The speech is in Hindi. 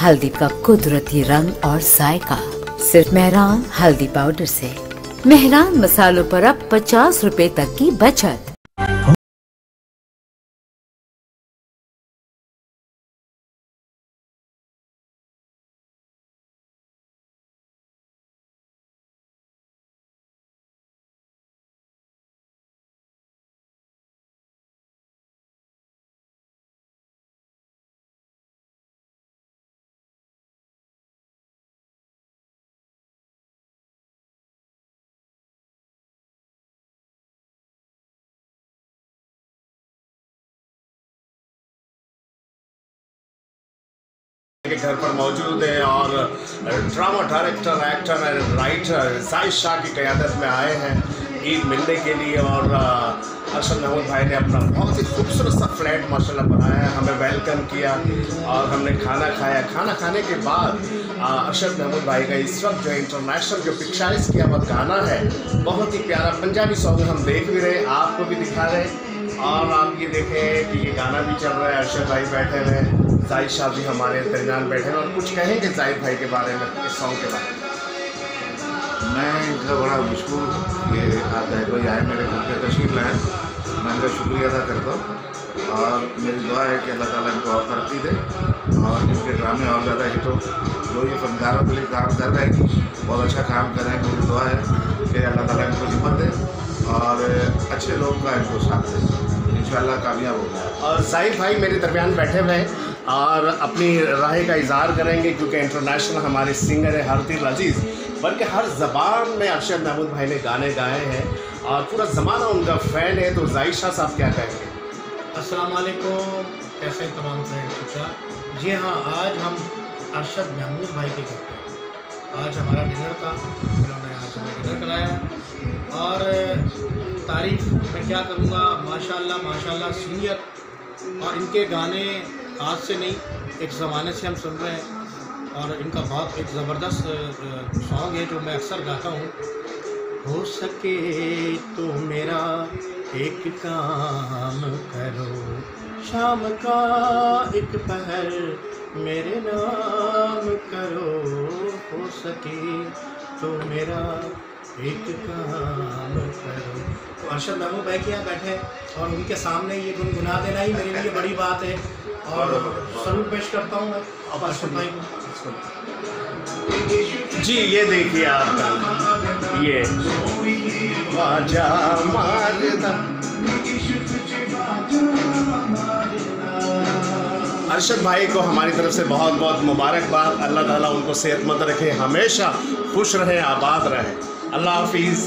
हल्दी का कुदरती रंग और जायका सिर्फ मेहरान हल्दी पाउडर से। मेहरान मसालों पर अब 50 रुपए तक की बचत। के घर पर मौजूद है और drama director, actor and writer Zahid Shah की क़यादत में आए हैं ईद मिलने के लिए। और अरशद महमूद भाई ने अपना बहुत ही खूबसूरत सा फ्लैट माशाल्लाह बनाया है, हमें वेलकम किया और हमने खाना खाया। खाना खाने के बाद अरशद महमूद भाई का इस वक्त जो इंटरनेशनल जो पिक्चराइज किया हुआ गाना है, बहुत ही प्यारा पंजाबी सॉन्ग हम देख भी रहे, आपको भी दिखा रहे और आप ये देखें कि ये गाना भी चल रहा है। अरशद भाई बैठे हुए हैं, जाहिद शाह भी हमारे दरमियान बैठे हैं और कुछ कहेंगे जाहिद भाई के बारे में, इस सॉन्ग के बारे में। मैं इनका बड़ा मशहूर ये आता है कोई आए मेरे घर पे तशरीफ लाए, मैं इनका शुक्रिया अदा करता हूँ और मेरी दुआ है कि अल्लाह ताला इनको और तरक्की दे और इनके ड्रामे और ज़्यादा हिट हो। जो ये फनकारों के लिए काम कर रहे हैं बहुत अच्छा काम कर रहे हैं, मेरी दुआ है कि अल्लाह ताला इनको हिम्मत दे और अच्छे लोगों का इनको साथ दे, इंशाल्लाह कामयाब होगा। और जाहिद भाई मेरे दरमियान बैठे हुए हैं और अपनी राय का इजहार करेंगे क्योंकि इंटरनेशनल हमारे सिंगर है हर दिल अजीज़, बल्कि हर ज़बान में अरशद महमूद भाई ने गाने गाए हैं और पूरा ज़माना उनका फ़ैन है। तो जाहिद शाह साहब क्या कहेंगे? अस्सलाम वालेकुम, कैसे तमाम फ्रेंड अच्छा। जी हाँ, आज हम अरशद महमूद भाई के घर पे आज हमारा डिनर था, उन्होंने आज हमें डिनर कराया और तारीफ़ मैं क्या करूँगा, माशाल्लाह माशाल्लाह सीनियर और इनके गाने आज से नहीं एक ज़माने से हम सुन रहे हैं और इनका बहुत एक ज़बरदस्त सॉन्ग है जो मैं अक्सर गाता हूँ। हो सके तो मेरा एक काम करो, शाम का एक पहर मेरे नाम करो, हो सके तो मेरा एक काम करो। तो अरशद महमूद भाई के यहाँ बैठे और उनके सामने ये गुनगुना देना ही मेरे लिए बड़ी बात है और सलूट पेश करता हूँ मैं अब अरशद भाई को। जी ये देखिए आप, ये वाजा मारदा अरशद भाई को हमारी तरफ से बहुत बहुत मुबारकबाद। अल्लाह ताला उनको सेहतमंद रखे, हमेशा खुश रहें, आबाद रहें। अल्लाह हाफिज़।